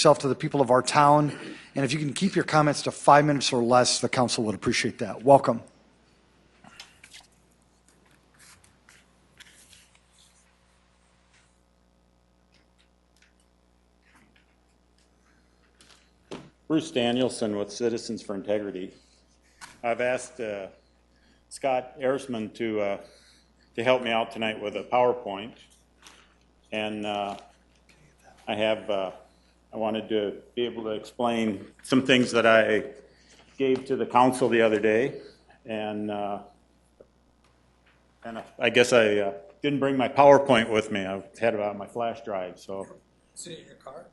yourself to the people of our town. And if you can keep your comments to 5 minutes or less, the council would appreciate that. Welcome. Bruce Danielson with Citizens for Integrity. I've asked Scott Erisman to help me out tonight with a PowerPoint, and I wanted to be able to explain some things that I gave to the council the other day, and I guess I didn't bring my PowerPoint with me. I had it on my flash drive, so. Is it in your car?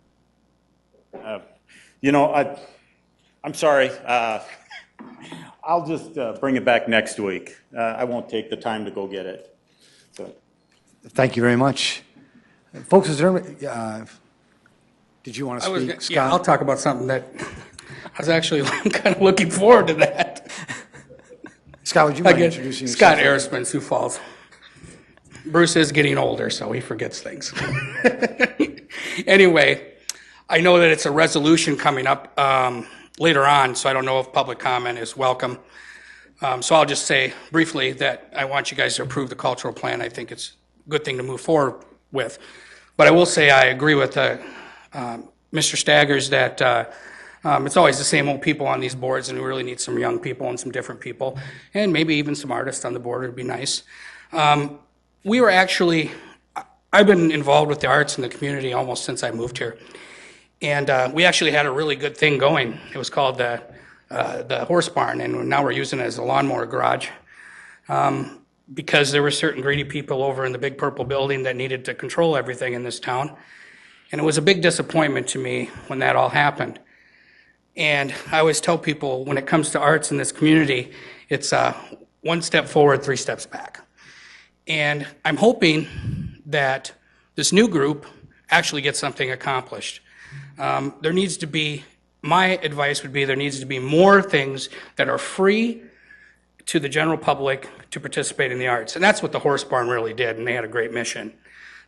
You know, I'm sorry. I'll just bring it back next week. I won't take the time to go get it. So. Thank you very much. Folks, is there, did you want to speak, Scott? Yeah, I'll talk about something that I was actually kind of looking forward to that. Scott, would you mind introducing yourself? Scott Erisman, Sioux Falls. Bruce is getting older, so he forgets things. Anyway, I know that it's a resolution coming up later on, so I don't know if public comment is welcome. So I'll just say briefly that I want you guys to approve the cultural plan. I think it's a good thing to move forward with. But I will say I agree with Mr. Staggers that it's always the same old people on these boards, and we really need some young people and some different people, and maybe even some artists on the board would be nice. We were actually, I've been involved with the arts in the community almost since I moved here. And we actually had a really good thing going. It was called the Horse Barn, and now we're using it as a lawnmower garage because there were certain greedy people over in the big purple building that needed to control everything in this town. And it was a big disappointment to me when that all happened. And I always tell people when it comes to arts in this community, it's 1 step forward, 3 steps back. And I'm hoping that this new group actually gets something accomplished. There needs to be, my advice would be there needs to be more things that are free to the general public to participate in the arts. And that's what the Horse Barn really did, and they had a great mission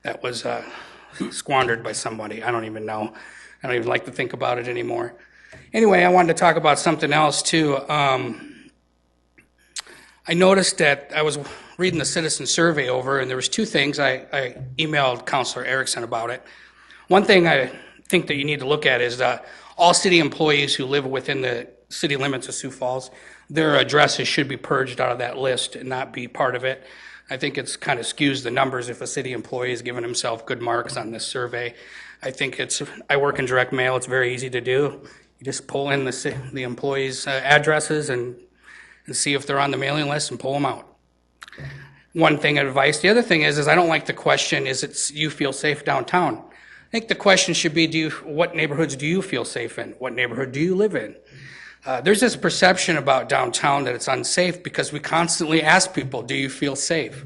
that was squandered by somebody. I don't even know. I don't even like to think about it anymore. Anyway, I wanted to talk about something else too. I noticed that I was reading the citizen survey over, and there was 2 things. I emailed Councilor Erickson about it. One thing I think that you need to look at is all city employees who live within the city limits of Sioux Falls, their addresses should be purged out of that list and not be part of it. I think it's kind of skews the numbers if a city employee is giving himself good marks on this survey. I think I work in direct mail, it's very easy to do. You just pull in the employees' addresses and see if they're on the mailing list and pull them out. One thing of advice. The other thing is I don't like the question, you feel safe downtown? I think the question should be, what neighborhoods do you feel safe in? What neighborhood do you live in? There's this perception about downtown that it's unsafe because we constantly ask people, do you feel safe?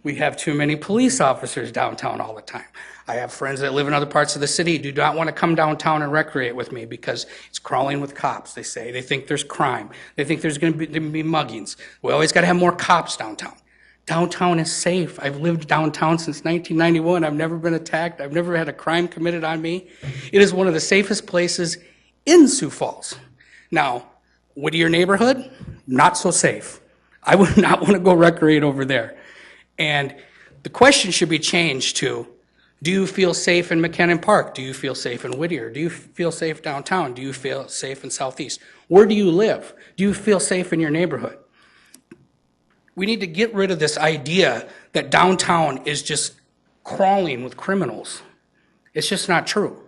We have too many police officers downtown all the time. I have friends that live in other parts of the city who do not want to come downtown and recreate with me because it's crawling with cops, they say. They think there's crime. They think there's going to be muggings. We always got to have more cops downtown. Downtown is safe. I've lived downtown since 1991. I've never been attacked. I've never had a crime committed on me. It is one of the safest places in Sioux Falls. Now, Whittier neighborhood, not so safe. I would not want to go recreate over there. And the question should be changed to, do you feel safe in Mckennan Park? Do you feel safe in Whittier? Do you feel safe downtown? Do you feel safe in Southeast? Where do you live? Do you feel safe in your neighborhood? We need to get rid of this idea that downtown is just crawling with criminals. It's just not true.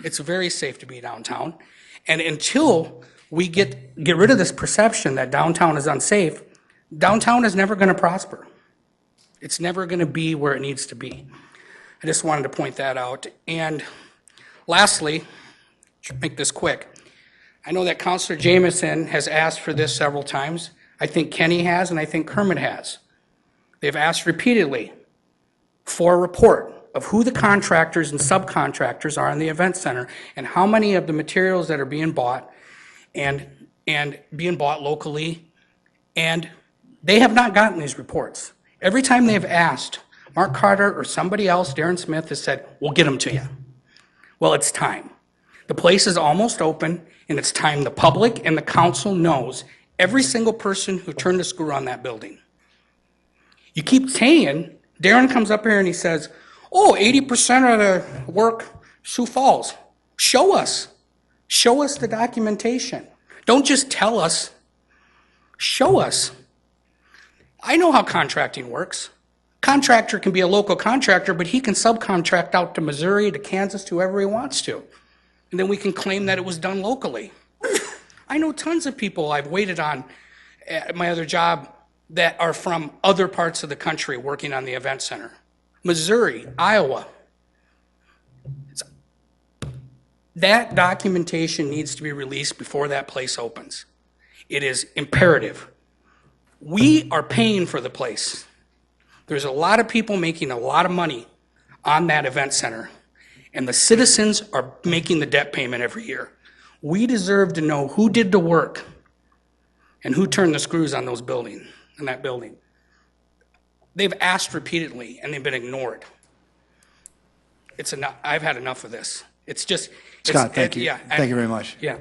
It's very safe to be downtown. And until we get rid of this perception that downtown is unsafe, downtown is never going to prosper. It's never going to be where it needs to be. I just wanted to point that out. And lastly, to make this quick, I know that Councilor Jamison has asked for this several times. I think Kenny has, and I think Kermit has. They've asked repeatedly for a report of who the contractors and subcontractors are in the event center and how many of the materials that are being bought and being bought locally. And they have not gotten these reports. Every time they've asked, Mark Carter or somebody else, Darren Smith, has said, we'll get them to you. Well, it's time. The place is almost open, and it's time the public and the council knows every single person who turned the screw on that building. You keep saying, Darren comes up here and he says, oh, 80% of the work, Sioux Falls. Show us. Show us the documentation. Don't just tell us. Show us. I know how contracting works. Contractor can be a local contractor, but he can subcontract out to Missouri, to Kansas, to whoever he wants to. And then we can claim that it was done locally. I know tons of people I've waited on at my other job that are from other parts of the country working on the event center. Missouri, Iowa. That documentation needs to be released before that place opens. It is imperative. We are paying for the place. There's a lot of people making a lot of money on that event center, and the citizens are making the debt payment every year. We deserve to know who did the work and who turned the screws on that building. They've asked repeatedly, and they've been ignored. It's enough. I've had enough of this. It's just... Scott, thank you. Yeah, Thank you very much. Yeah.